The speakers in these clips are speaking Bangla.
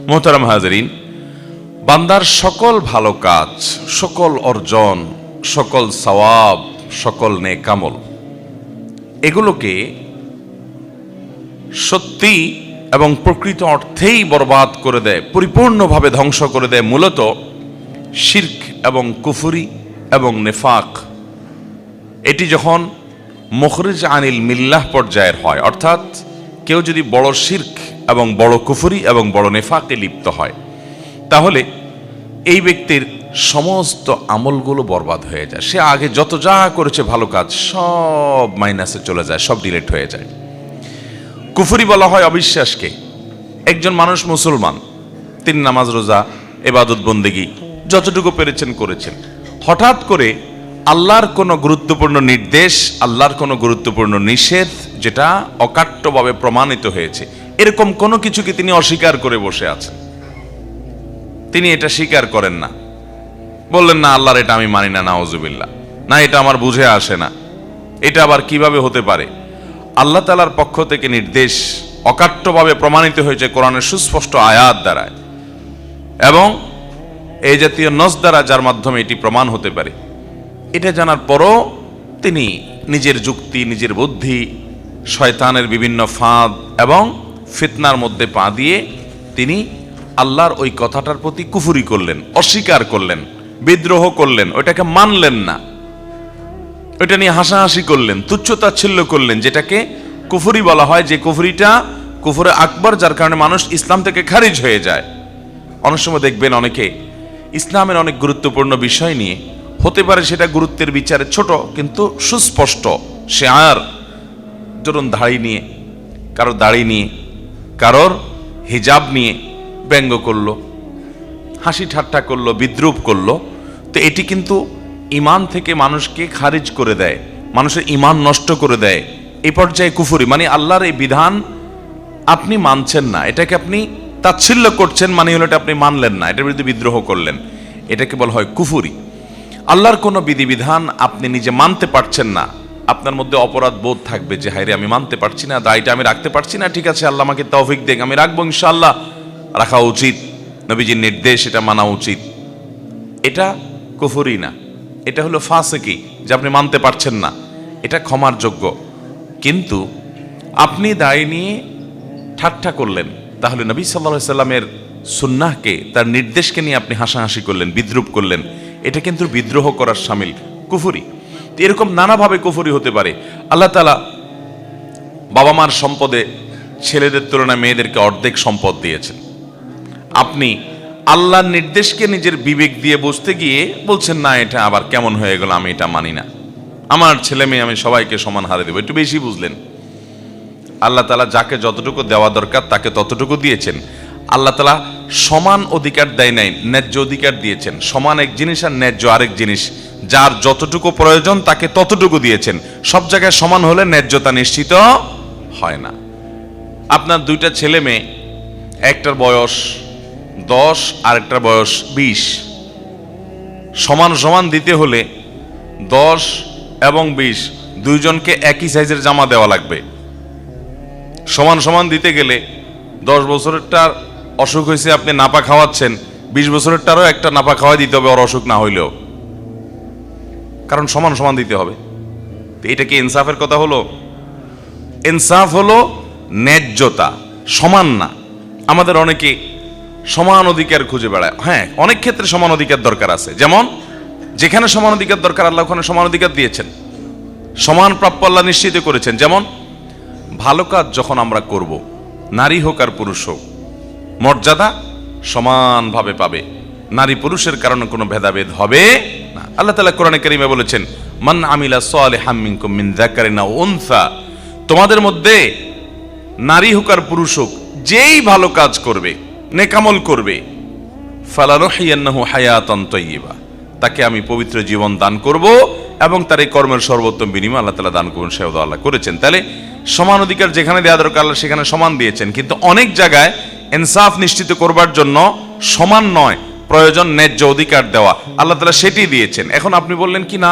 মোহতারাম হাজরিন, বান্দার সকল ভালো কাজ, সকল অর্জন, সকল সওয়াব, সকল নেক আমল, এগুলোকে সত্যি এবং প্রকৃত অর্থেই বরবাদ করে দেয়, পরিপূর্ণভাবে ধ্বংস করে দেয় মূলত শিরক এবং কুফরি এবং নেফাক। এটি যখন মুখরিজ আনিল মিল্লাহ পর্যায়ের হয়, অর্থাৎ কেউ যদি বড় শিরক এবং বড় কুফরি এবং বড় নেফাকে লিপ্ত হয়, তাহলে এই ব্যক্তির সমস্ত আমলগুলো বরবাদ হয়ে যায়। সে আগে যত যা করেছে ভালো কাজ সব মাইনাসে চলে যায়, সব ডিলিট হয়ে যায়। কুফরি বলা হয় অবিশ্বাসকে। একজন মানুষ মুসলমান, তিনি নামাজ রোজা ইবাদত বন্দেগী যতটুকু পেরেছেন করেছেন, হঠাৎ করে আল্লাহর কোনো গুরুত্বপূর্ণ নির্দেশ, আল্লাহর কোনো গুরুত্বপূর্ণ নিষেধ যেটা অকাট্যভাবে প্রমাণিত হয়েছে, এরকম কোনো কিছুকে তিনি অস্বীকার করে বসে আছেন। তিনি এটা স্বীকার করেন না, বললেন না আল্লাহর এটা আমি মানি না, নাউজুবিল্লাহ, না এটা আমার বুঝে আসে না, এটা আবার কিভাবে হতে পারে। আল্লাহ তাআলার পক্ষ থেকে নির্দেশ অকাট্যভাবে প্রমাণিত হয়েছে কোরআনের সুস্পষ্ট আয়াত দ্বারা এবং এই জাতীয় নস দ্বারা, যার মাধ্যমে এটি প্রমাণ হতে পারে। এটা জানার পরও তিনি নিজের যুক্তি, নিজের বুদ্ধি, শয়তানের বিভিন্ন ফাঁদ এবং ফিতনার মধ্যে পা দিয়ে তিনি আল্লাহর ওই কথাটার প্রতি কুফরি করলেন, অস্বীকার করলেন, বিদ্রোহ করলেন, ওইটাকে মানলেন না, ওইটা নিয়ে হাসাহাসি করলেন, তুচ্ছতাচ্ছিল্য করলেন, যেটাকে কুফরি বলা হয়। যে কুফরিটা কুফরে আকবর, যার কারণে মানুষ ইসলাম থেকে খারিজ হয়ে যায়। অনেক সময় দেখবেন অনেকে ইসলামের অনেক গুরুত্বপূর্ণ বিষয় নিয়ে, হতে পারে সেটা গুরুত্বের বিচারে ছোট কিন্তু সুস্পষ্ট শেয়ার, ধরুন দাড়ি নিয়ে, কারোর দাড়ি নিয়ে, কারোর হিজাব নিয়ে ব্যঙ্গ করলো, হাসি ঠাট্টা করলো, বিদ্রুপ করলো, তো এটি কিন্তু ইমান থেকে মানুষকে খারিজ করে দেয়, মানুষের ইমান নষ্ট করে দেয়। এই পর্যায়ে কুফরি, মানে আল্লাহর এই বিধান আপনি মানছেন না, এটাকে আপনি তাচ্ছিল্য করছেন, মানে হলো এটা আপনি মানলেন না, এটার বিরুদ্ধে বিদ্রোহ করলেন, এটাকে বলা হয় কুফরি। আল্লাহর কোনো বিধিবিধান আপনি নিজে মানতে পারছেন না, আপনার মধ্যে অপরাধ বোধ থাকবে যে হায়রে আমি মানতে পারছি না, দায়টা আমি রাখতে পারছি না, ঠিক আছে আল্লাহ আমাকে তৌফিক দেন, আমি রাখবো ইনশাআল্লাহ, রাখা উচিত, নবীজির নির্দেশ, এটা মানা উচিত। এটা কুফরি না, এটা হলো ফাসিকি, যে আপনি মানতে পারছেন না, এটা ক্ষমার যোগ্য। কিন্তু আপনি দায় নিয়ে ঠাট্টা করলেন, তাহলে নবী সাল্লাল্লাহু আলাইহি সাল্লামের সুন্নাহকে, তার নির্দেশকে নিয়ে আপনি হাসাহাসি করলেন, বিদ্রুপ করলেন, এটা কিন্তু বিদ্রোহ করার শামিল, কুফরি। এরকম নানাভাবে কুফরি হতে পারে। আল্লাহ তাআলা বাবা মার সম্পদে ছেলেদের তুলনায় মেয়েদেরকে অর্ধেক সম্পদ দিয়েছেন। আপনি আল্লাহর নির্দেশকে নিজের বিবেক দিয়ে বুঝতে গিয়ে বলছেন না এটা আবার কেমন হয়ে গেল, আমি এটা মানি না, আমার ছেলে মেয়ে আমি সবাইকে সমান হারে দেবো, একটু বেশি বুঝলেন। আল্লাহ তাআলা যাকে যতটুকু দেওয়া দরকার তাকে ততটুকু দিয়েছেন। আল্লাহ তাআলা সমান অধিকার দেয় নাই, ন্যায্য অধিকার দিয়েছেন। সমান এক জিনিস আর ন্যায্য আরেক জিনিস, যার যতটুকু প্রয়োজন তাকে ততটুকু দিয়েছেন। সব জায়গায় সমান হলে ন্যায্যতা নিশ্চিত হয় না। আপনার দুইটা ছেলে মেয়ে, একটার বয়স 10 আর একটার বয়স 20, সমান সমান দিতে হলে 10 এবং 20 দুইজনকে একই সাইজের জামা দেওয়া লাগবে। সমান সমান দিতে গেলে 10 বছরেরটার অসুখ হয়েছে, আপনি নাপা খাওয়াচ্ছেন, 20 বছরেরটারও একটা নাপা খাওয়াই দিতে হবে, ওর অসুখ না হইলেও, কারণ সমান সমান দিতে হবে। এটা কি ইনসাফের কথা হলো? ইনসাফ হলো ন্যায্যতা, সমান না। আমাদের অনেকে সমান অধিকার খুঁজে বেড়ায়। হ্যাঁ, অনেক ক্ষেত্রে সমান অধিকার দরকার আছে, যেমন যেখানে সমান অধিকার দরকার আল্লাহ ওখানে সমান অধিকার দিয়েছেন, সমান প্রাপ্য আল্লাহ নিশ্চিত করেছেন। যেমন ভালো কাজ যখন আমরা করব, নারী হোক আর পুরুষ হোক, মর্যাদা সমানভাবে পাবে, নারী পুরুষের কারণে কোনো ভেদাভেদ হবে না। আল্লাহ তাআলা কোরআনে কারীমে বলেছেন, মান আমিলা সালিহাম মিনকুম মিন যাকারিন আও উনসা, তোমাদের মধ্যে নারী হোক আর পুরুষ হোক, যেই ভালো কাজ করবে, নেকামল করবে, ফালানুহিয়ান্নাহু হায়াতান তাইয়্যিবা, তাকে আমি পবিত্র জীবন দান করব এবং তার এই কর্মের সর্বোত্তম বিনিময় আল্লাহ তাআলা দান করবেন, সেও আল্লাহ করেছেন। তাহলে সমান অধিকার যেখানে দেওয়া দরকার আল্লাহ সেখানে সমান দিয়েছেন, কিন্তু অনেক জায়গায় ইনসাফ নিশ্চিত করবার জন্য সমান নয়, প্রয়োজন ন্যায্য অধিকার দেওয়া, আল্লাহ তাআলা সেটি দিয়েছেন। এখন আপনি বললেন কি না,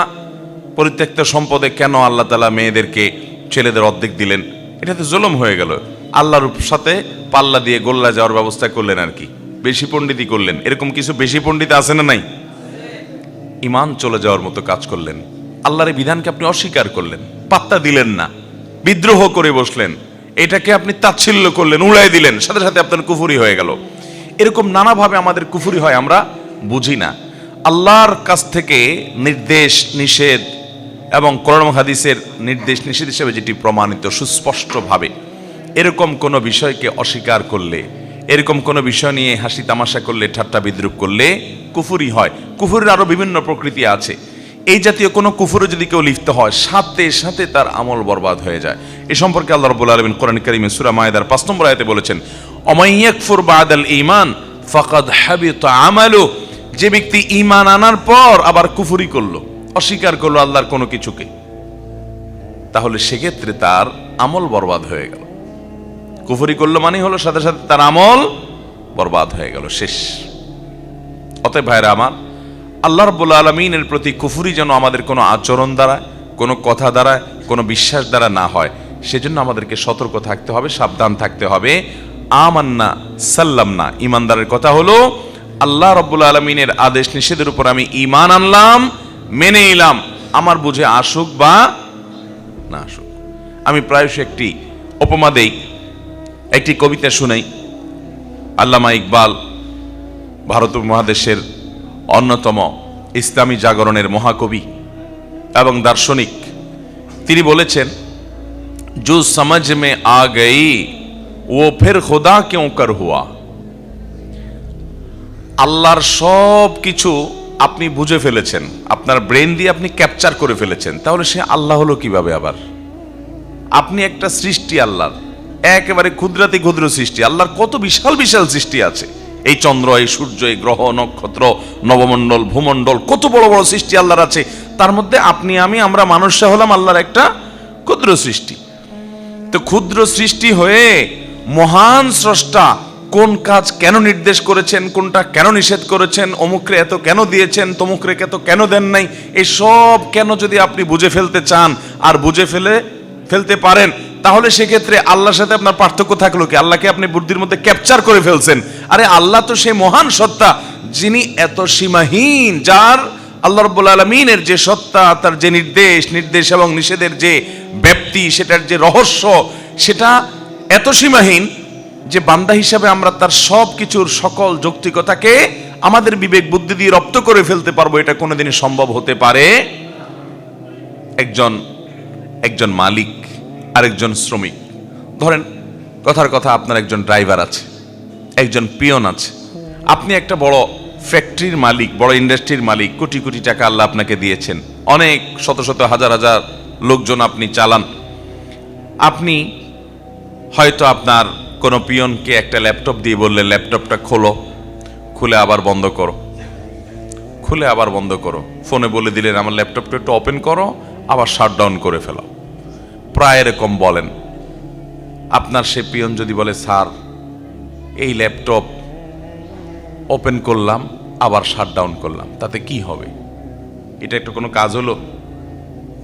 পরিত্যক্ত সম্পদে কেন আল্লাহ তাআলা মেয়েদেরকে ছেলেদের অর্ধেক দিলেন, এটা তো জুলুম হয়ে গেল। আল্লাহর সাথে পাল্লা দিয়ে গোল্লা যাওয়ার ব্যবস্থা করলেন আর কি, বেশি পণ্ডিতই করলেন। এরকম কিছু বেশি পণ্ডিত আছে না নাই? ঈমান চলে যাওয়ার মতো কাজ করলেন, আল্লাহর বিধানকে আপনি অস্বীকার করলেন, পাত্তা দিলেন না, বিদ্রোহ করে বসলেন, এটাকে আপনি তাচ্ছিল্য করলেন, উড়াই দিলেন, সাথে সাথে আপনার কুফরি হয়ে গেল। এরকম নানাভাবে আমাদের কুফরি হয়, আমরা বুঝি না। আল্লাহর কাছ থেকে নির্দেশ নিষেধ এবং কোরআন হাদিসের নির্দেশ নিষেধ হিসেবে যেটি প্রমাণিত সুস্পষ্টভাবে, এরকম কোনো বিষয়কে অস্বীকার করলে, এরকম কোনো বিষয় নিয়ে হাসি তামাশা করলে, ঠাট্টা বিদ্রুপ করলে কুফরি হয়। কুফরের আরো বিভিন্ন প্রকৃতি আছে। এই জাতীয় কোনো কুফরে যদি কেউ লিপ্ত হয়, সাথে সাথে তার আমল বরবাদ হয়ে যায়। এ সম্পর্কে আল্লাহ রাব্বুল আলামিন কোরআন কারীমে সূরা মায়েদার ৫ নম্বর আয়াতে বলেছেন, ওমান ইয়াকফুর বাদাল ঈমান ফাকাদ হাবিতা আমালু। যে ব্যক্তি ঈমান আনার পর আবার কুফরি করলো, অস্বীকার করলো আল্লাহর কোনো কিছুকে, তাহলে সেক্ষেত্রে তার আমল বরবাদ হয়ে গেল। কুফরি করলো মানে হলো সাথে সাথে তার আমল বরবাদ হয়ে গেল, শেষ। অতএব ভাইরা আমার, আল্লাহ রাব্বুল আলামিনের প্রতি কুফরি যেন আমাদের কোনো আচরণ দ্বারা, কোনো কথা দ্বারা, কোনো বিশ্বাস দ্বারা না হয়, সেজন্য আমাদেরকে সতর্ক থাকতে হবে, সাবধান থাকতে হবে। আমান্না সাল্লামনা, ঈমানদারের কথা হলো আল্লাহ রাব্বুল আলামিনের আদেশ নিষেধের উপর আমি ঈমান আনলাম, মেনে নিলাম, আমার বুঝে আসুক বা না আসুক। আমি প্রায়শই একটি উপমা দেই, একটি কবিতা শুনাই। আল্লামা ইকবাল ভারত উপমহাদেশের অন্যতম ইসলামী জাগরণের মহাকবি এবং দার্শনিক, তিনি বলেছেন, जो समझ में आ गई वो फिर खुदा क्यों कर हुआ। আল্লাহর সব কিছু আপনি বুঝে ফেলেছেন, আপনার ব্রেন দিয়ে আপনি ক্যাপচার করে ফেলেছেন, তাহলে সে আল্লাহ হলো কিভাবে আবার? আপনি একটা সৃষ্টি আল্লাহর, একেবারে ক্ষুদ্রাতি ক্ষুদ্র সৃষ্টি। আল্লাহর কত বিশাল বিশাল সৃষ্টি আছে, এই চন্দ্র, এই সূর্য, এই গ্রহ নক্ষত্র, নবমণ্ডল, ভূমণ্ডল, কত বড় বড় সৃষ্টি আল্লাহর আছে। তার মধ্যে আপনি আমি, আমরা মানুষরা হলাম আল্লাহর একটা ক্ষুদ্র সৃষ্টি। তো ক্ষুদ্র সৃষ্টি হয়ে মহান স্রষ্টা কোন কাজ কেন নির্দেশ করেছেন, কোনটা কেন নিষেধ করেছেন, অমুকরে এত কেন দিয়েছেন, তমুকরে এত কেন দেন নাই, এই সব কেন যদি আপনি বুঝে ফেলতে চান আর বুঝে ফেলতে পারেন, তাহলে সেক্ষেত্রে আল্লাহর সাথে আপনার পার্থক্য থাকলো কি? আল্লাহকে আপনি বুদ্ধির মধ্যে ক্যাপচার করে ফেলছেন। আরে আল্লাহ তো সেই মহান সত্তা, যিনি এত সীমাহীন, যার আল্লাহ রাব্বুল আলামিনের যে সত্তা, তার যে নির্দেশ এবং নিষেধের যে ব্যাপ্তি, সেটার যে রহস্য, সেটা এত সীমাহীন যে বান্দা হিসাবে আমরা তার সব কিছুর সকল যৌক্তিকতাকে আমাদের বিবেক বুদ্ধি দিয়ে রপ্ত করে ফেলতে পারবো, এটা কোনোদিনই সম্ভব হতে পারে? একজন মালিক আরেকজন শ্রমিক, ধরেন কথার কথা, আপনার একজন ড্রাইভার আছে, একজন পিয়ন আছে, আপনি একটা বড় ফ্যাক্টরির মালিক, বড় ইন্ডাস্ট্রির মালিক, কোটি কোটি টাকা আল্লাহ আপনাকে দিয়েছেন, অনেক শত শত হাজার হাজার লোকজন আপনি চালান। আপনি হয়তো আপনার কোনো পিয়নকে একটা ল্যাপটপ দিয়ে বললেন, ল্যাপটপটা খোলো, খুলে আবার বন্ধ করো, খুলে আবার বন্ধ করো। ফোনে বলে দিলেন, আমার ল্যাপটপটা একটু ওপেন করো, আবার শাটডাউন করে ফেলো। প্রায় এরকম বলেন। আপনার সে পিয়ন যদি বলে, স্যার এই ল্যাপটপ ওপেন করলাম আবার শাটডাউন করলাম, তাতে কি হবে? এটা একটা কোনো কাজ হলো?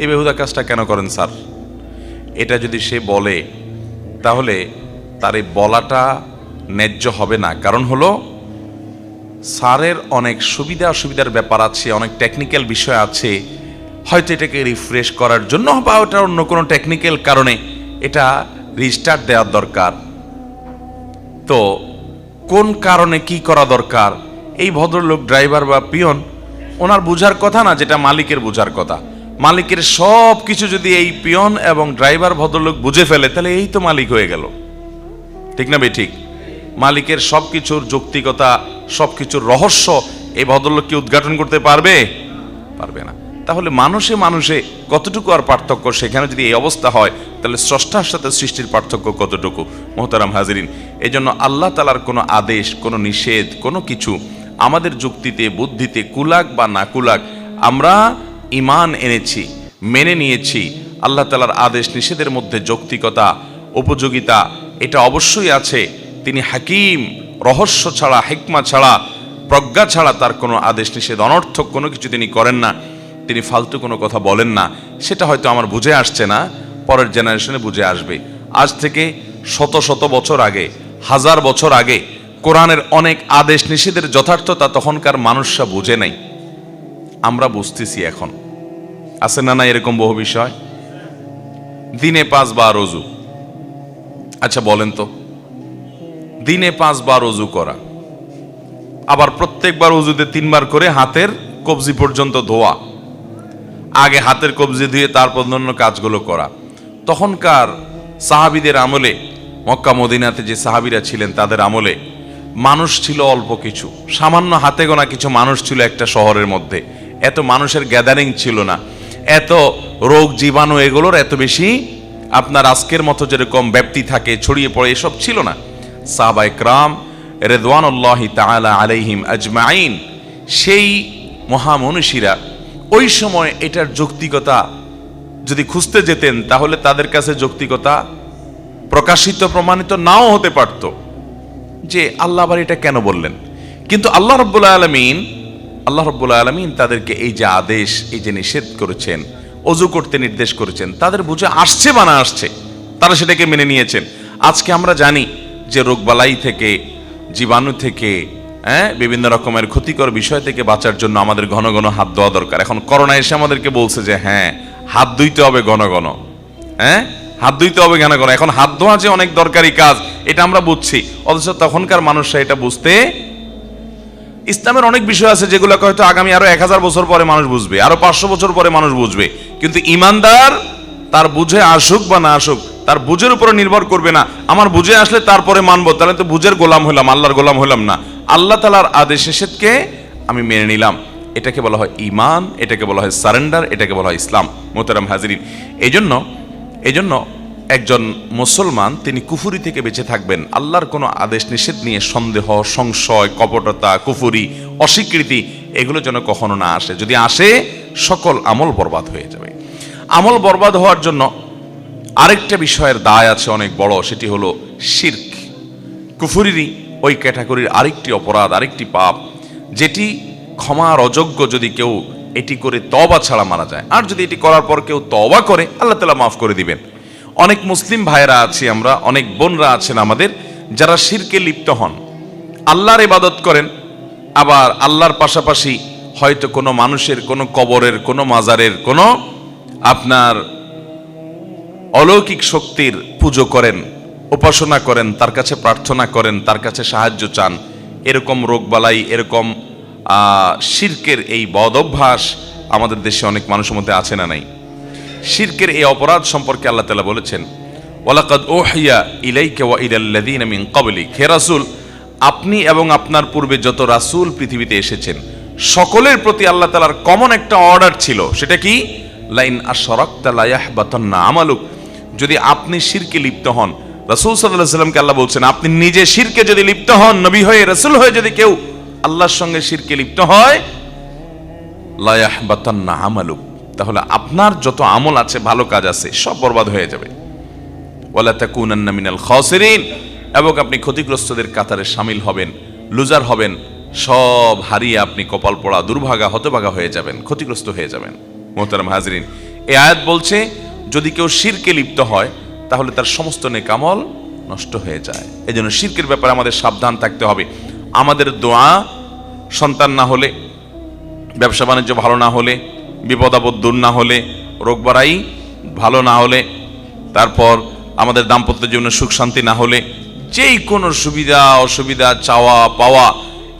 এই বেহুদা কাজটা কেন করেন স্যার? এটা যদি সে বলে, তাহলে তার এই বলাটা ন্যায্য হবে না। কারণ হলো, স্যারের অনেক সুবিধা অসুবিধার ব্যাপার আছে, অনেক টেকনিক্যাল বিষয় আছে, হয়তো এটাকে রিফ্রেশ করার জন্য বা ওটা অন্য কোনো টেকনিক্যাল কারণে এটা রিস্টার্ট দেওয়ার দরকার। তো কোন কারণে কি করা দরকার, এই ভদ্রলোক ড্রাইভার বা পিয়ন, ওনার বুঝার কথা না, যেটা মালিকের বুঝার কথা। মালিকের সব কিছু যদি এই পিয়ন এবং ড্রাইভার ভদ্রলোক বুঝে ফেলে, তাহলে এই তো মালিক হয়ে গেল, ঠিক না ভাই? ঠিক। মালিকের সবকিছুর যৌক্তিকতা, সবকিছুর রহস্য এই ভদ্রলোক কি উদ্ঘাটন করতে পারবে? পারবে না। তাহলে মানুষে মানুষে কতটুকু আর পার্থক্য? সেখানে যদি এই অবস্থা হয়, তাহলে স্রষ্টার সাথে সৃষ্টির পার্থক্য কতটুকু? মোহতারাম হাজিরিন, এই জন্য আল্লাহ তাআলার কোনো আদেশ, কোনো নিষেধ, কোনো কিছু আমাদের যুক্তিতে, বুদ্ধিতে কুলাক বা না কুলাক, আমরা ঈমান এনেছি, মেনে নিয়েছি। আল্লাহ তাআলার আদেশ নিষেধের মধ্যে যৌক্তিকতা, উপযোগিতা এটা অবশ্যই আছে। তিনি হাকিম, রহস্য ছাড়া, হিকমা ছাড়া, প্রজ্ঞা ছাড়া তার কোনো আদেশ নিষেধ, অনর্থক কোনো কিছু তিনি করেন না। তিনি ফালতু কোনো কথা বলেন না। সেটা হয়তো আমার বুঝে আসছে না, পরের জেনারেশনে বুঝে আসবে। আজ থেকে শত শত বছর আগে, হাজার বছর আগে কোরআনের অনেক আদেশ নিষেধের যথার্থতা তখনকার মানুষরা বুঝে নাই, আমরা বুঝতেছি এখন। আছে না না এরকম বহু বিষয়? দিনে 5 বার ওযু। আচ্ছা বলেন তো, দিনে 5 বার ওযু করা, আবার প্রত্যেকবার ওযুতে 3 বার করে হাতের কবজি পর্যন্ত ধোয়া, আগে হাতের কবজি ধুয়ে তারপর অন্যান্য কাজগুলো করা। তখনকার সাহাবীদের আমলে, মক্কা মদিনাতে যে সাহাবীরা ছিলেন তাদের আমলে মানুষ ছিল অল্প কিছু, সামান্য হাতে গোনা কিছু মানুষ ছিল একটা শহরের মধ্যে। এত মানুষের গ্যাদারিং ছিল না, এত রোগ জীবাণু এগুলোর এত বেশি আপনার আজকের মতো যেরকম ব্যাপ্তি থাকে ছড়িয়ে পড়ে এসব ছিল না। সাহাবায়ে কেরাম রিদওয়ানুল্লাহি তাআলা আলাইহিম আজমাইন, সেই মহামনীষীরা ওই সময় এটার যৌক্তিকতা যদি খুঁজতে যেতেন তাহলে তাদের কাছে যৌক্তিকতা প্রকাশিত প্রমাণিত নাও হতে পারত, যে আল্লাহ আবার এটা কেন বললেন। কিন্তু আল্লাহ রাব্বুল আলামিন তাদেরকে এই যে আদেশ, এই যে নিষেধ করেছেন, ওযু করতে নির্দেশ করেছেন, তাদের বুঝে আসছে বা না আসছে, তারা সেটাকে মেনে নিয়েছেন। আজকে আমরা জানি যে রোগবালাই থেকে, জীবাণু থেকে, বিভিন্ন রকমের ক্ষতিকর বিষয় থেকে বাঁচার জন্য আমাদের ঘন ঘন হাত ধোয়া দরকার। এখন করোনা এসে আমাদেরকে বলছে যে হ্যাঁ, হাত ধুইতে হবে ঘন ঘন, হাত ধুইতে হবে ঘন ঘন। এখন হাত ধোয়া যে অনেক দরকারি কাজ এটা আমরা বুঝছি, অথচ তখনকার মানুষরা এটা বুঝতে, ইসলামের অনেক বিষয় আছে যেগুলোকে হয়তো আগামী আরো 1000 বছর পরে মানুষ বুঝবে, আরো 500 বছর পরে মানুষ বুঝবে, কিন্তু ইমানদার তার বুঝে আসুক বা না আসুক তার বুঝের উপরে নির্ভর করবে না। আমার বুঝে আসলে তারপরে মানবো, তাহলে তো বুঝের গোলাম হলাম, আল্লাহর গোলাম হলাম না। আল্লাহ তাআলার আদেশ নিষেধকে আমি মেনে নিলাম, এটাকে বলা হয় ঈমান, এটাকে বলা হয় সারেন্ডার, এটাকে বলা হয় ইসলাম। মোহতারাম হাজিরিন, এই জন্য একজন মুসলমান তিনি কুফরি থেকে বেঁচে থাকবেন। আল্লাহর কোনো আদেশ নিষেধ নিয়ে সন্দেহ, সংশয়, কপটতা, কুফরি, অস্বীকৃতি এগুলো যেন কখনো না আসে। যদি আসে সকল আমল বরবাদ হয়ে যাবে। আমল বরবাদ হওয়ার জন্য আরেকটা বিষয়ের দায় আছে অনেক বড়, সেটি হলো শিরক। কুফরিরই ওই ক্যাটাগরির আরেকটি অপরাধ, আরেকটি পাপ, যেটি ক্ষমার অযোগ্য যদি কেউ এটি করে তওবা ছাড়া মারা যায়। আর যদি এটি করার পর কেউ তওবা করে আল্লাহ তাআলা মাফ করে দিবেন। অনেক মুসলিম ভাইরা আছি আমরা, অনেক বোনরা আছেন আমাদের, যারা শিরকে লিপ্ত হন, আল্লাহর ইবাদত করেন, আবার আল্লাহর পাশাপাশি হয়তো কোনো মানুষের, কোনো কবরের, কোনো মাজারের, কোনো আপনার অলৌকিক শক্তির পুজো করেন, উপাসনা করেন, তার কাছে প্রার্থনা করেন, তার কাছে সাহায্য চান। এরকম রোগবালাই, এরকম শিরকের এই বদ অভ্যাস আমাদের দেশে অনেক মানুষের মধ্যে আছে না নাই? শিরকের এই অপরাধ সম্পর্কে আল্লাহ তাআলা বলেছেন, ওয়ালাকাদ উহিয়া ইলাইকা ওয়া ইলাল্লাযীনা মিন ক্বাবলিক, হে রাসূল, আপনি এবং আপনার পূর্বে যত রাসূল পৃথিবীতে এসেছেন সকলের প্রতি আল্লাহ তাআলার কমন একটা অর্ডার ছিল। সেটা কি? লাইন আশরাকতা লা ইয়াহবাতান্না আমালুক, যদি আপনি শিরকে লিপ্ত হন, রাসূল সাল্লাল্লাহু আলাইহি ওয়াসাল্লামকে আল্লাহ বলছেন, আপনি নিজে শিরকে যদি লিপ্ত হন, নবী হয়ে, রাসূল হয়ে যদি কেউ আল্লাহর সঙ্গে শিরকে লিপ্ত হয়, লা ইয়াহবাতান্না আমালুক, তাহলে আপনার যত আমল আছে, ভালো কাজ আছে, সব বরবাদ হয়ে যাবে। ওয়ালা তাকুনান্না মিনাল খাসিরিন, এবং আপনি ক্ষতিগ্রস্তদের কাতারে শামিল হবেন, লুজার হবেন, সব হারিয়ে আপনি কপাল পোড়া, দুর্ভাগা, হতভাগা হয়ে যাবেন, ক্ষতিগ্রস্ত হয়ে যাবেন। মোহতারাম হাজরিন, এই আয়াত বলছে যদি কেউ শিরকে লিপ্ত হয় তাহলে তার সমস্ত নেক আমল নষ্ট হয়ে যায়। এই জন্য শিরকের ব্যাপারে আমাদের সাবধান থাকতে হবে। আমাদের দোয়া সন্তান না হলে, ব্যবসা বাণিজ্য ভালো না হলে, বিপদ আপদ দূর না হলে, রোগবারাই ভালো না হলে, তারপর আমাদের দাম্পত্য জীবনে সুখ শান্তি না হলে, যেই কোনো সুবিধা অসুবিধা, চাওয়া পাওয়া,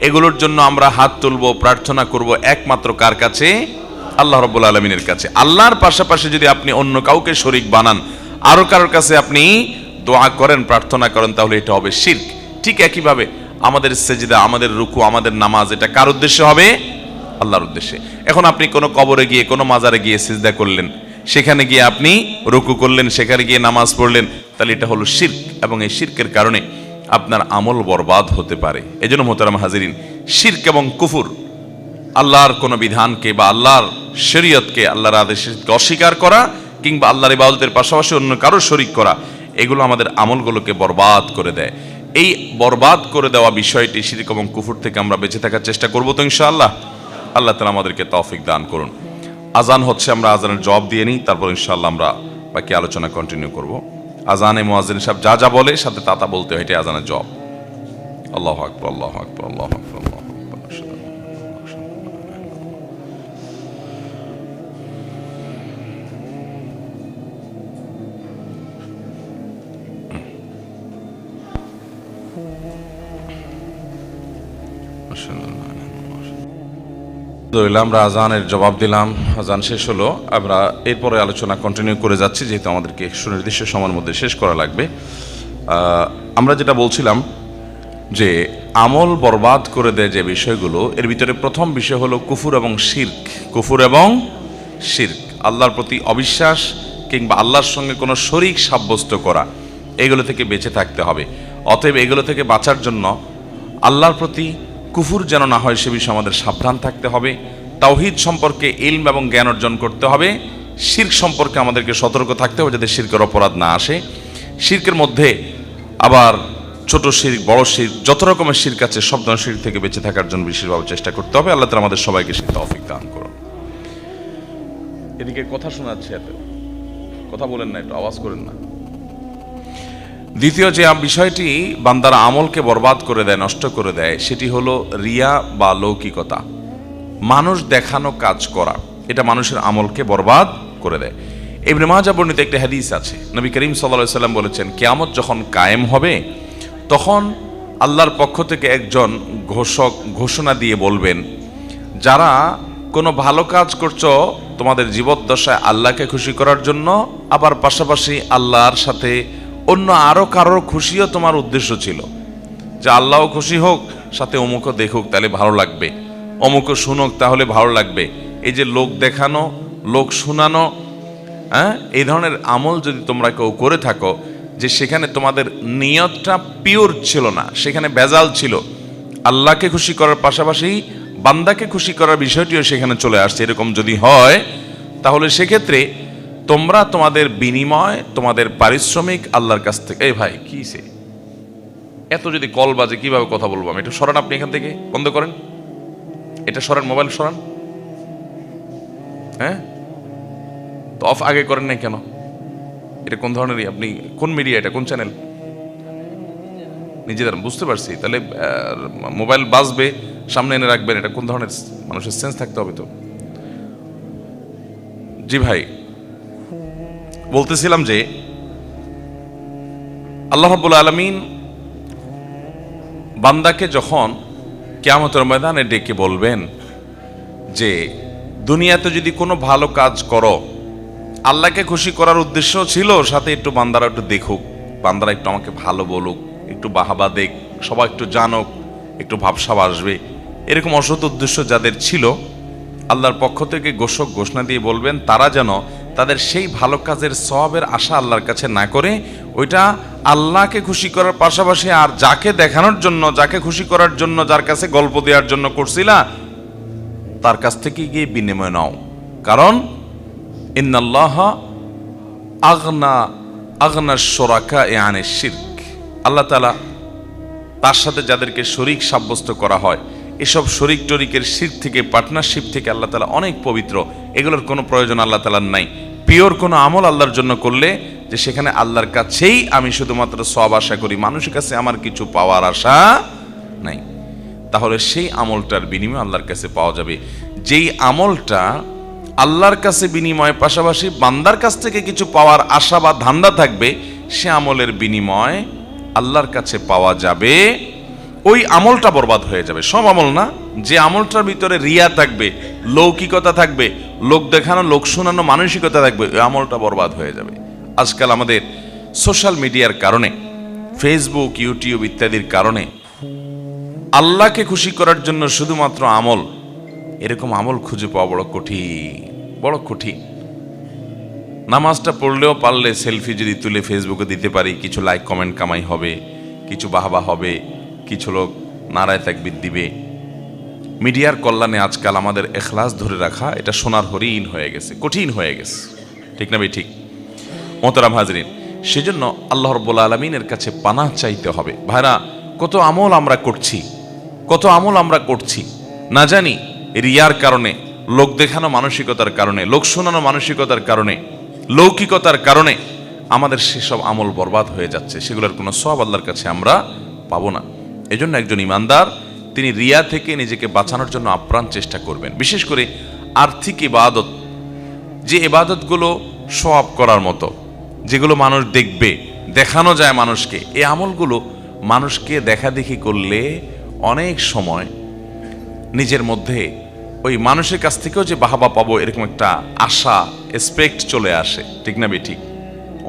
এগুলোর জন্য আমরা হাত তুলব, প্রার্থনা করব একমাত্র কার কাছে? আল্লাহ রাব্বুল আলামিনের কাছে। আল্লাহর পাশাপাশি যদি আপনি অন্য কাউকে শরীক বানান, আরো কারোর কাছে আপনি দোয়া করেন, প্রার্থনা করেন, তাহলে এটা হবে শিরক। ঠিক একইভাবে আমাদের সেজদা, আমাদের রুকু, আমাদের নামাজ, এটা কার উদ্দেশ্যে হবে? আল্লাহর উদ্দেশ্যে। এখন আপনি কোনো কবরে গিয়ে, কোনো মাজারে গিয়ে সিজদা করলেন, সেখানে গিয়ে আপনি রুকু করলেন, সেখানে গিয়ে নামাজ পড়লেন, তাহলে এটা হলো শিরক, এবং এই শিরকের কারণে আপনার আমল বরবাদ হতে পারে। এজন্য মোহতারাম হাজিরিন, শিরক এবং কুফর, আল্লাহর কোনো বিধানকে বা আল্লাহর শরীয়তকে, আল্লাহর আদেশকে অস্বীকার করা, কিংবা আল্লাহর ইবাদতের পাশাপাশি অন্য কারো শরীক করা, এগুলো আমাদের আমলগুলোকে বরবাদ করে দেয়। এই বরবাদ করে দেওয়া বিষয়টি, শিরক এবং কুফর থেকে আমরা বেঁচে থাকার চেষ্টা করবো তো ইনশাআল্লাহ। আল্লাহ তাআলা আমাদেরকে তৌফিক দান করুন। আজান হচ্ছে, আমরা আজানের জবাব দিয়ে নিই, তারপর ইনশাআল্লাহ আমরা বাকি আলোচনা কন্টিনিউ করব। আজানে মুয়াজ্জিন সাহেব যা যা বলে সাথে তা বলতে হয়, এটা আজানের জবাব। আল্লাহু আকবার, আল্লাহু আকবার, আল্লাহু আকবার, আল্লাহু আকবার। আমরা আজানের জবাব দিলাম, আজান শেষ হলো, আমরা এরপরে আলোচনা কন্টিনিউ করে যাচ্ছি যেহেতু আমাদেরকে সুনির্দিষ্ট সময়ের মধ্যে শেষ করা লাগবে। আমরা যেটা বলছিলাম যে আমল বরবাদ করে দেয় যে বিষয়গুলো, এর ভিতরে প্রথম বিষয় হলো কুফর এবং শিরক। কুফর এবং শিরক, আল্লাহর প্রতি অবিশ্বাস কিংবা আল্লাহর সঙ্গে কোনো শরীক সাব্যস্ত করা, এগুলো থেকে বেঁচে থাকতে হবে। অতএব এগুলো থেকে বাঁচার জন্য আল্লাহর প্রতি কুফর যেন না হয় সে বিষয়ে আমাদের সাবধান থাকতে হবে। তাওহীদ সম্পর্কে ইলম এবং জ্ঞান অর্জন করতে হবে। শিরক সম্পর্কে আমাদেরকে সতর্ক থাকতে হবে যাতে শিরকের অপরাধ না আসে। শিরকের মধ্যে আবার ছোট শিরক, বড় শিরক, যত রকমের শিরক আছে সব ধরনের শিরক থেকে বেঁচে থাকার জন্য বিশেষভাবে চেষ্টা করতে হবে। আল্লাহ তাআলা আমাদের সবাইকে সেই তৌফিক দান করুন। এদিকে কথা শোনাচ্ছে, এত কথা বলেন না, একটু আওয়াজ করেন না। দ্বিতীয় যে বিষয়টি বান্দার আমলকে বরবাদ করে দেয়, নষ্ট করে দেয়, সেটি হলো রিয়া বা লৌকিকতা, মানুষ দেখানো কাজ করা। এটা মানুষের আমলকে বরবাদ করে দেয়। ইবনে মাজাহ বর্ণিত একটি হাদিস আছে, নবী করিম সাল্লাল্লাহু আলাইহি সাল্লাম বলেছেন, কিয়ামত যখন কায়েম হবে তখন আল্লাহর পক্ষ থেকে একজন ঘোষক ঘোষণা দিয়ে বলবেন, যারা কোনো ভালো কাজ করছো তোমাদের জীবদ্দশায় আল্লাহকে খুশি করার জন্য, আবার পাশাপাশি আল্লাহর সাথে অন্য আরো কারোর খুশিও তোমার উদ্দেশ্য ছিল, যে আল্লাহও খুশি হোক, সাথে অমুকও দেখুক তাহলে ভালো লাগবে, অমুকও শুনুক তাহলে ভালো লাগবে। এই যে লোক দেখানো, লোক শোনানো, এই ধরনের আমল যদি তোমরা কেউ করে থাকো, যে সেখানে তোমাদের নিয়তটা পিওর ছিল না, সেখানে ভেজাল ছিল, আল্লাহকে খুশি করার পাশাপাশি বান্দাকে খুশি করার বিষয়টিও সেখানে চলে আসছে, এরকম যদি হয় তাহলে সেক্ষেত্রে তোমরা তোমাদের বিনিময়, তোমাদের পারিশ্রমিক আল্লাহর কাছ থেকে। এই ভাই কি সে এত যদি কল বাজে কিভাবে কথা বলবো আমি? একটু সরান, আপনি এখান থেকে বন্ধ করেন, এটা সরান, মোবাইল সরান। হ্যাঁ, তো অফ আগে করেন নাই কেন? এটা কোন ধরনের, আপনি কোন মিডিয়া, এটা কোন চ্যানেল? নিজেদের বুঝতে পারছি, তাহলে মোবাইল বাজবে সামনে এনে রাখবেন, এটা কোন ধরনের মানুষের সেন্স থাকতে হবে তো। জি ভাই, বলতেছিলাম যে আল্লাহ রাব্বুল আলামিন বান্দাকে যখন কিয়ামতের ময়দানে ডেকে বলবেন যে দুনিয়াতে যদি কোনো ভালো কাজ করো, আল্লাহকে খুশি করার উদ্দেশ্য ছিল, সাথে একটু বান্দারা একটু দেখুক, বান্দারা একটু আমাকে ভালো বলুক, একটু বাহাবা দেখ, সবাই একটু জানুক, একটু ভাবসাব আসবে, এরকম অসৎ উদ্দেশ্য যাদের ছিল, আল্লাহর পক্ষ থেকে ঘোষক ঘোষণা দিয়ে বলবেন তারা যেন তাদের সেই ভালো কাজের সওয়াবের আশা আল্লাহর কাছে না করে, ওইটা আল্লাহকে খুশি করার পাশাপাশি আর যাকে দেখানোর জন্য, যাকে খুশি করার জন্য, যার কাছে গল্প দেওয়ার জন্য করছিলা, তার কাছ থেকে গিয়ে বিনিময় নাও। কারণ ইন্নাল্লাহা আগনা শুরাকা আনিশ শিরক, আল্লাহ তাআলা তার সাথে যাদেরকে শরীক সাব্যস্ত করা হয়, এসব শরীক টরিকের শিরক থেকে, পার্টনারশিপ থেকে আল্লাহ তাআলা অনেক পবিত্র। এগুলোর কোনো প্রয়োজন আল্লাহ তাআলার নাই। পিওর কোনো আমল আল্লাহর জন্য করলে, যে সেখানে আল্লাহর কাছেই আমি শুধুমাত্র সওয়াব আশা করি, মানুষের কাছে আমার কিছু পাওয়ার আশা নাই, তাহলে সেই আমলটার বিনিময় আল্লাহর কাছে পাওয়া যাবে। যেই আমলটা আল্লাহর কাছে বিনিময় পাশাপাশি বান্দার কাছ থেকে কিছু পাওয়ার আশা বা ধান্দা থাকবে, সে আমলের বিনিময় আল্লাহর কাছে পাওয়া যাবে, ওই আমলটা বরবাদ হয়ে যাবে। সব আমল না, যে আমলটার ভিতরে রিয়া থাকবে, লৌকিকতা থাকবে, লোক দেখানো, লোক শোনানো মানসিকতা থাকবে, ওই আমলটা বরবাদ হয়ে যাবে। আজকাল আমাদের সোশ্যাল মিডিয়ার কারণে, ফেসবুক, ইউটিউব ইত্যাদির কারণে আল্লাহকে খুশি করার জন্য শুধুমাত্র আমল, এরকম আমল খুঁজে পাওয়া বড় কঠিন, বড় কঠিন। নামাজটা পড়লেও পারলে সেলফি যদি তুলে ফেসবুকে দিতে পারি, কিছু লাইক কমেন্ট কামাই হবে, কিছু বাহবা হবে, কিছু লোক নারায় তাকবীর দিবে। মিডিয়ার কল্যাণে আজকাল আমাদের ইখলাস ধরে রাখা, এটা সোনার হরিণ হয়ে গেছে, কঠিন হয়ে গেছে, ঠিক না ভাই? ঠিক। মোহতারাম হাজরিন, সেজন্য আল্লাহ রাব্বুল আলামিনের কাছে পানাহ চাইতে হবে। ভাইরা, কত আমল আমরা করছি, কত আমল আমরা করছি, না জানি রিয়ার কারণে, লোক দেখানো মানসিকতার কারণে, লোক শোনানো মানসিকতার কারণে, লৌকিকতার কারণে আমাদের সেসব আমল বরবাদ হয়ে যাচ্ছে, সেগুলোর কোনো সওয়াব আল্লাহর কাছে আমরা পাবো না। এজন্য একজন ইমানদার তিনি রিয়া থেকে নিজেকে বাঁচানোর জন্য আপ্রাণ চেষ্টা করবেন। বিশেষ করে আর্থিক ইবাদত, যে ইবাদতগুলো সওয়াব করার মতো, যেগুলো মানুষ দেখবে, দেখানো যায় মানুষকে, এই আমলগুলো মানুষকে দেখাদেখি করলে অনেক সময় নিজের মধ্যে ওই মানুষের কাছ থেকেও যে বাহবা পাবো এরকম একটা আশা, এক্সপেক্ট চলে আসে। ঠিক না বেঠিক?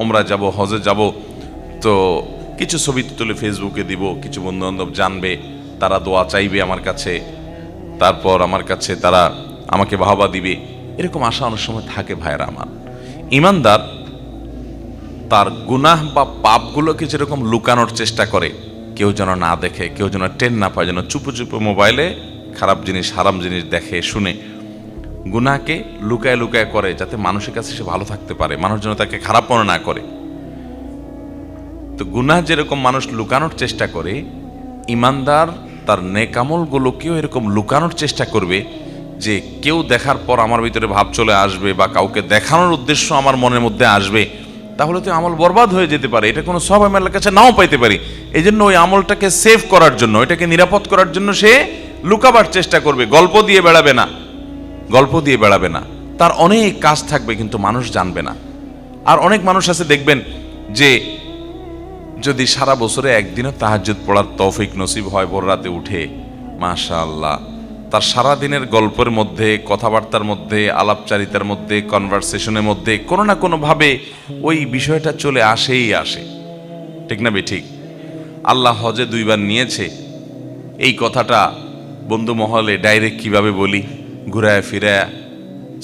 ওমরা যাব, হজে যাব, তো কিছু ছবি তুলে ফেসবুকে দিব, কিছু বন্ধু বান্ধব জানবে, তারা দোয়া চাইবে আমার কাছে, তারপর আমার কাছে তারা আমাকে বাহবা দিবে, এরকম আশা অনেক সময় থাকে। ভাইরা আমার, ইমানদার তার গুনাহ বা পাপগুলোকে যেরকম লুকানোর চেষ্টা করে, কেউ যেন না দেখে, কেউ যেন টেন না পায়, যেন চুপো চুপো মোবাইলে খারাপ জিনিস, হারাম জিনিস দেখে শুনে গুনাহকে লুকায় লুকায় করে, যাতে মানুষের কাছে সে ভালো থাকতে পারে, মানুষ যেন তাকে খারাপ মনে না করে। তো গুনাহ যেরকম মানুষ লুকানোর চেষ্টা করে, ইমানদার তার নেক আমলগুলোকেও এরকম লুকানোর চেষ্টা করবে, যে কেউ দেখার পর আমার ভিতরে ভাব চলে আসবে বা কাউকে দেখানোর উদ্দেশ্য আমার মনের মধ্যে আসবে, তাহলে তো আমল বরবাদ হয়ে যেতে পারে, এটা কোনো সওয়াব আমি আল্লাহর কাছে নাও পাইতে পারি। এই জন্য ওই আমলটাকে সেভ করার জন্য, এটাকে নিরাপদ করার জন্য সে লুকাবার চেষ্টা করবে, গল্প দিয়ে বেড়াবে না, গল্প দিয়ে বেড়াবে না। তার অনেক কাজ থাকবে কিন্তু মানুষ জানবে না। আর অনেক মানুষ আছে দেখবেন যে যদি সারা বছরে একদিনও তাহাজ্জুদ পড়ার তৌফিক নসিব হয়, ভোর রাতে উঠে, মাশাআল্লাহ, তার সারা দিনের গল্পের মধ্যে, কথাবার্তার মধ্যে, আলাপচারিতার মধ্যে, কনভারসেশনের মধ্যে কোনো না কোনো ভাবে ওই বিষয়টা চলে আসেই আসে। ঠিক না বেঠিক? আল্লাহ হজে 2 বার নিয়েছে, এই কথাটা বন্ধু মহলে ডাইরেক্ট কিভাবে বলি, ঘুরায় ফিরায়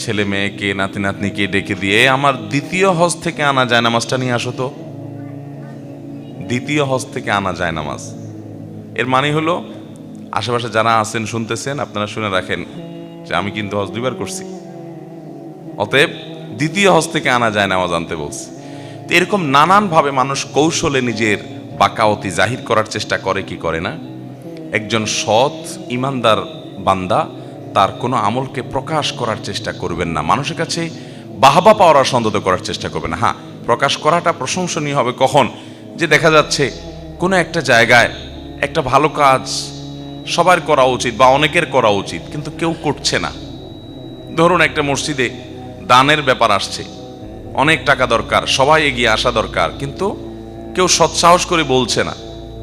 ছেলে মেয়েকে, নাতি নাতনিকে ডেকে দিয়ে, আমার দ্বিতীয় হজ থেকে আনা যায় নামাজটা নিয়ে আসো তো, দ্বিতীয় হজ থেকে আনা যায় নামাজ। এর মানে হলো, আশেপাশে যারা আছেন শুনতেছেন, আপনারা শুনে রাখেন যে আমি কিন্তু হজ 2 বার করছি, অতএব দ্বিতীয় হজ থেকে আনা যায় নামাজ আনতে বলছি। তো এরকম নানানভাবে মানুষ কৌশলে নিজের বাকাওয়াতি জাহির করার চেষ্টা করে, কি করে না? একজন সৎ ইমানদার বান্দা তার কোনো আমলকে প্রকাশ করার চেষ্টা করবেন না, মানুষের কাছে বাহবা পাওয়ার সন্তত করার চেষ্টা করবেন না। হ্যাঁ, প্রকাশ করাটা প্রশংসনীয় হবে কখন? যে দেখা যাচ্ছে কোনো একটা জায়গায় একটা ভালো কাজ সবার করা উচিত বা অনেকের করা উচিত, কিন্তু কেউ করছে না। ধরুন একটা মসজিদে দানের ব্যাপার আসছে, অনেক টাকা দরকার, সবাই এগিয়ে আসা দরকার, কিন্তু কেউ সৎসাহস করে বলছে না।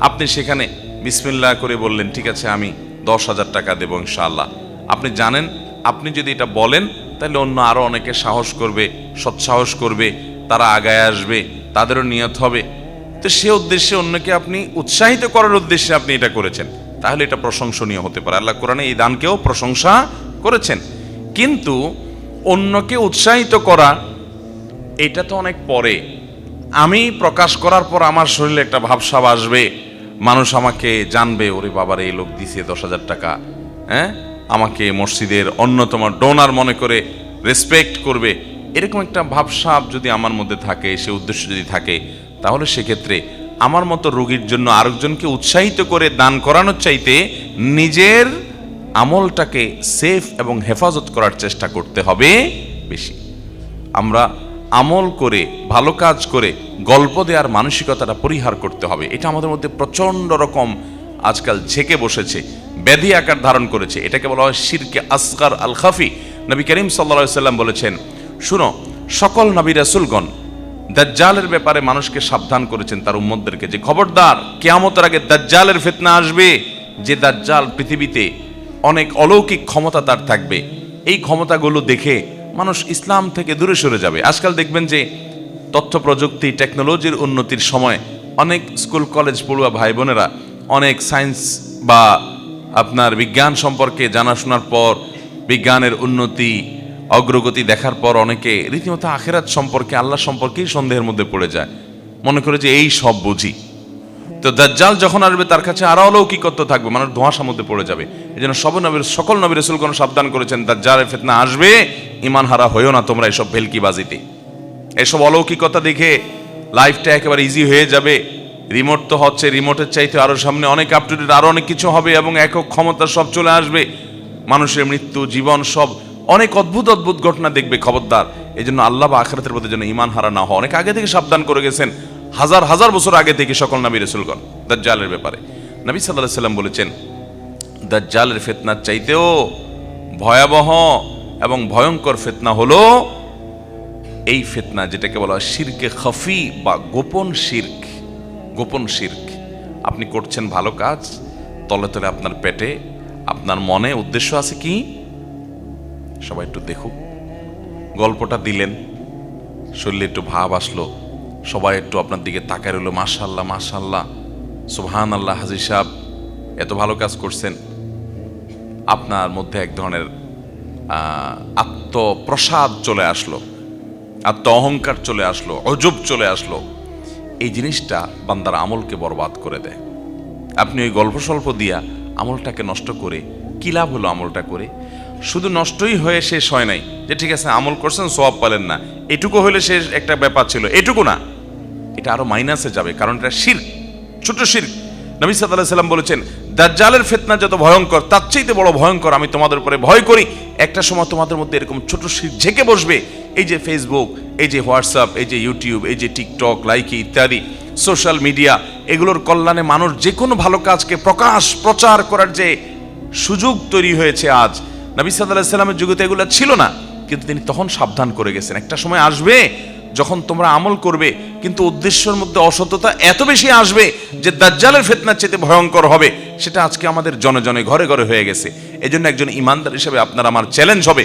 আপনি সেখানে বিসমিল্লাহ করে বললেন, ঠিক আছে আমি 10,000 টাকা দেবো ইনশাআল্লাহ। আপনি জানেন আপনি যদি এটা বলেন তাহলে অন্য আরো অনেকে সাহস করবে, সৎসাহস করবে, তারা আগায় আসবে, তাদেরও নিয়ত হবে। তো সে উদ্দেশ্যে অন্যকে আপনি উৎসাহিত করার উদ্দেশ্যে আপনি এটা করেছেন, তাহলে এটা প্রশংসনীয় হতে পারে। আল্লাহ কোরআনে এই দানকেও প্রশংসা করেছেন। কিন্তু অন্যকে উৎসাহিত করা এটা তো অনেক পরে। আমি প্রকাশ করার পর আমার শরীরে একটা ভাবসাব আসবে, মানুষ আমাকে জানবে, ওরে বাবার এই লোক দিছে 10,000 টাকা, হ্যাঁ, আমাকে মসজিদের অন্যতম ডোনার মনে করে রেসপেক্ট করবে, এরকম একটা ভাবসাব যদি আমার মধ্যে থাকে, সে উদ্দেশ্য যদি থাকে, তাহলে সেক্ষেত্রে আমার মতো রোগীর জন্য আরেকজনকে উৎসাহিত করে দান করানোর চাইতে নিজের আমলটাকে সেফ এবং হেফাজত করার চেষ্টা করতে হবে বেশি। আমরা আমল করে, ভালো কাজ করে গল্প দেওয়ার মানসিকতাটা পরিহার করতে হবে। এটা আমাদের মধ্যে প্রচণ্ড রকম আজকাল ঝেঁকে বসেছে, ব্যাধি আকার ধারণ করেছে। এটাকে বলা হয় শিরকে আসগার আল খাফি। নবী করিম সাল্লাল্লাহু আলাইহি সাল্লাম বলেছেন, শুনো, সকল নবী রাসূলগণ দাজ্জালের ব্যাপারে মানুষকে সাবধান করেছেন, তার উম্মতদেরকে, যে খবরদার কিয়ামতের আগে দাজ্জালের ফিতনা আসবে, যে দাজ্জাল পৃথিবীতে অনেক অলৌকিক ক্ষমতা তার থাকবে, এই ক্ষমতাগুলো দেখে মানুষ ইসলাম থেকে দূরে সরে যাবে। আজকাল দেখবেন যে তথ্য প্রযুক্তি, টেকনোলজির উন্নতির সময় অনেক স্কুল কলেজ পড়ুয়া ভাই বোনেরা অনেক সায়েন্স বা আপনার বিজ্ঞান সম্পর্কে জানাশোনার পর, বিজ্ঞানের উন্নতি অগ্রগতি দেখার পর অনেকে রীতিমতো আখিরাত সম্পর্কে, আল্লাহ সম্পর্কেই সন্দেহের মধ্যে পড়ে যায়, মনে করে যে এই সব বুঝি। তো দাজ্জাল যখন আসবে তার কাছে আরো অলৌকিকত্ব থাকবে, মানুষ ধোঁয়াশার মধ্যে পড়ে যাবে। এই জন্য সকল নবী রাসূলগণ সাবধান করেছেন, দাজ্জালের ফিতনা আসবে, ঈমান হারা হইও না তোমরা এসব ভেলকিবাজিতে। এসব অলৌকিকতা দেখে লাইফটা একেবারে ইজি হয়ে যাবে। রিমোট তো হচ্ছে, রিমোটের চাইতে আরো সামনে অনেক আপ টু ডেট আরো অনেক কিছু হবে এবং একক ক্ষমতা সব চলে আসবে। মানুষের মৃত্যু, জীবন সব অনেক অদ্ভুত অদ্ভুত ঘটনা দেখবে, খবরদার। এই জন্য আল্লাহ বা আখিরাতের প্রতি যেন ঈমান হারা না হয়, অনেক আগে থেকে সাবধান করে গেছেন, হাজার হাজার বছর আগে থেকে সকল নবী রাসূলগণ দাজ্জালের ব্যাপারে। নবী সাল্লাল্লাহু আলাইহি সাল্লাম বলেছেন, দাজ্জালের ফিতনার চাইতেও ভয়াবহ এবং ভয়ঙ্কর ফিতনা হলো এই ফিতনা, যেটাকে বলা হয় শিরকে খাফি বা গোপন শিরক। গোপন শিরক, আপনি করছেন ভালো কাজ, তলে তলে আপনার পেটে, আপনার মনে উদ্দেশ্য আছে কি, সবাই একটু দেখুক। গল্পটা দিলেন, শরীরে একটু ভাব আসলো, সবাই একটু আপনার দিকে তাকায় রইল, মাশাআল্লাহ মাশাআল্লাহ, সুবহানাল্লাহ, হাজী সাহেব এত ভালো কাজ করছেন। আপনার মধ্যে এক ধরনের আত্মপ্রসাদ চলে আসলো, আত্ম অহংকার চলে আসলো, অজব চলে আসলো। এই জিনিসটা বান্দার আমলকে বরবাদ করে দেয়। আপনি ওই গল্প স্বল্প দিয়া আমলটাকে নষ্ট করে কি লাভ হলো? আমলটা করে শুধু নষ্টই হয়ে শেষ হয় নাই, যে ঠিক আছে আমল করছেন সওয়াব পেলেন না, এটুকু হলে শেষ একটা ব্যাপার ছিল, এটুকু না, এটা আরো মাইনাসে যাবে, কারণ এটা শিরক, ছোট শিরক। নবী সাল্লাল্লাহু আলাইহি সাল্লাম বলেছেন, দাজ্জালের ফিতনা যত ভয়ঙ্কর, তার চাইতে বড় ভয়ঙ্কর আমি তোমাদের উপরে ভয় করি, একটা সময় তোমাদের মধ্যে এরকম ছোট শিরক ঝেঁকে বসবে। এই যে ফেসবুক, এই যে হোয়াটসঅ্যাপ, এই যে ইউটিউব, এই যে টিকটক, লাইকি ইত্যাদি সোশ্যাল মিডিয়া, এগুলোর কল্যাণে মানুষ যে কোনো ভালো কাজকে প্রচার করার যে সুযোগ তৈরি হয়েছে আজ, নবী সাল্লাল্লাহু আলাইহি সাল্লামের যুগে তো এগুলো ছিল না, কিন্তু তিনি তখন সাবধান করে গেছেন, একটা সময় আসবে যখন তোমরা আমল করবে কিন্তু উদ্দেশ্যের মধ্যে অসততা এত বেশি আসবে যে দাজ্জালের ফিতনার চেয়ে ভয়ঙ্কর হবে। সেটা আজকে আমাদের জনে জনে ঘরে ঘরে হয়ে গেছে। এজন্য একজন ইমানদার হিসেবে আপনার আমার চ্যালেঞ্জ হবে,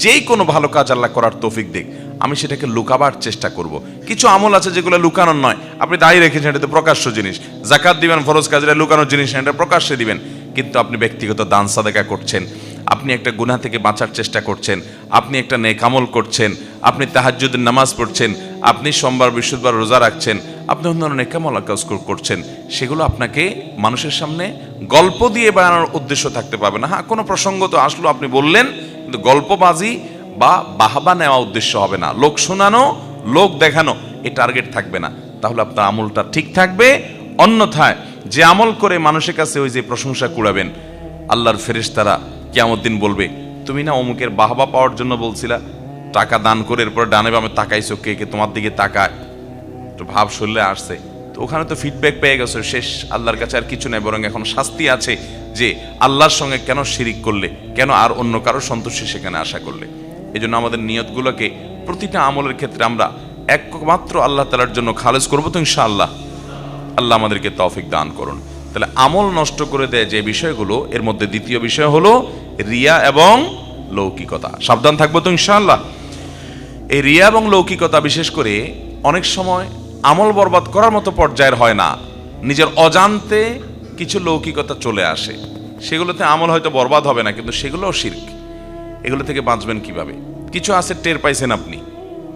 যেই কোনো ভালো কাজ আল্লাহ করার তৌফিক দিক, আমি সেটাকে লুকাবার চেষ্টা করব। কিছু আমল আছে যেগুলো লুকানোর নয়, আপনি দাঁড়িয়ে রেখেছেন, এটা তো প্রকাশ্য জিনিস। জাকাত দিবেন, ফরজ কাজ, এটা লুকানোর জিনিস না, এটা প্রকাশ্যে দিবেন। কিন্তু আপনি ব্যক্তিগত দান সাদাকা করছেন, আপনি একটা গুনাহ থেকে বাঁচার চেষ্টা করছেন, আপনি একটা নেক আমল করছেন, আপনি তাহাজ্জুদের নামাজ পড়ছেন, আপনি সোমবার বৃহস্পতিবার রোজা রাখছেন, আপনি অন্যান্য নেক আমল কাজ করছেন, সেগুলো আপনাকে মানুষের সামনে গল্প দিয়ে বানানোর উদ্দেশ্য থাকতে পারবে না। হ্যাঁ, কোনো প্রসঙ্গ তো আসলো, আপনি বললেন, কিন্তু গল্পবাজি বা বাহবা নেওয়া উদ্দেশ্য হবে না, লোক শোনানো, লোক দেখানো, এই টার্গেট থাকবে না। তাহলে আপনার আমলটা ঠিক থাকবে। অন্যথায় যে আমল করে মানুষের কাছে ওই যে প্রশংসা কুড়াবেন, আল্লাহর ফেরেশতারা কিয়ামত দিন বলবে, তুমি না অমুকের বাহবা পাওয়ার জন্য বলছিলা, টাকা দান করে এরপর ডানে বামে তাকাইছো, কে কে তোমার দিকে তাকায়, তো ভাব শরীরে আসছে, তো ওখানে তো ফিডব্যাক পেয়ে গেছো, শেষ। আল্লাহর কাছে আর কিছু নেই, বরং এখন শাস্তি আছে যে আল্লাহর সঙ্গে কেন শিরিক করলে, কেন আর অন্য কারো সন্তুষ্টি সেখানে আশা করলে। এই জন্য আমাদের নিয়তগুলোকে প্রতিটা আমলের ক্ষেত্রে আমরা একমাত্র আল্লাহ তাআলার জন্য খালেস করবো তো ইনশাআল্লাহ। আল্লাহ আমাদেরকে তৌফিক দান করুন। তাহলে আমল নষ্ট করে দেয় যে বিষয়গুলো, এর মধ্যে দ্বিতীয় বিষয় হলো রিয়া এবং লৌকিকতা। সাবধান থাকবো তো ইনশাআল্লাহ। এই রিয়া এবং লৌকিকতা বিশেষ করে অনেক সময় আমল বরবাদ করার মতো পর্যায়ের হয় না, নিজের অজান্তে কিছু লৌকিকতা চলে আসে, সেগুলোতে আমল হয়তো বরবাদ হবে না, কিন্তু সেগুলোও শিরক। এগুলো থেকে বাঁচবেন কিভাবে? কিছু আছে টের পাইছেন আপনি,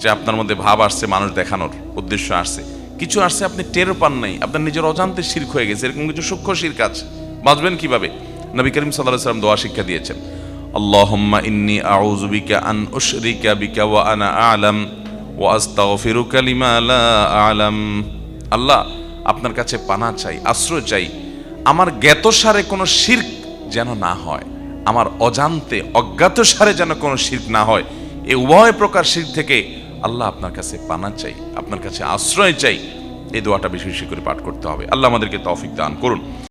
যে আপনার মধ্যে ভাব আসছে, মানুষ দেখানোর উদ্দেশ্য আসছে, কিছু আসছে আপনি টের পান নাই, আপনার নিজের অজান্তে শিরক হয়ে গেছে, এরকম কিছু সূক্ষ্ম শিরক আছে। বাঁচবেন কিভাবে? নবী করিম সাল্লাল্লাহু আলাইহি ওয়াসাল্লাম দোয়া শিক্ষা দিয়েছেন, আল্লাহুম্মা ইন্নী আউযু বিকা আন উশরিকা বিকা ওয়া আনা আ'লাম ওয়া আস্তাগফিরুকা লিমা লা আ'লাম। আল্লাহ, আপনার কাছে পানা চাই, আশ্রয় চাই, আমার জ্ঞাতসারে কোনো শিরক যেন না হয়, আমার অজান্তে অজ্ঞাতসারে যেন কোনো শিরক না হয়। এই উভয় প্রকার শিরক থেকে আল্লাহ আপনার কাছে পানা চাই, আপনার কাছে আশ্রয় চাই। এই দোয়াটা বেশি বেশি করে পাঠ করতে হবে। আল্লাহ আমাদেরকে তৌফিক দান করুন।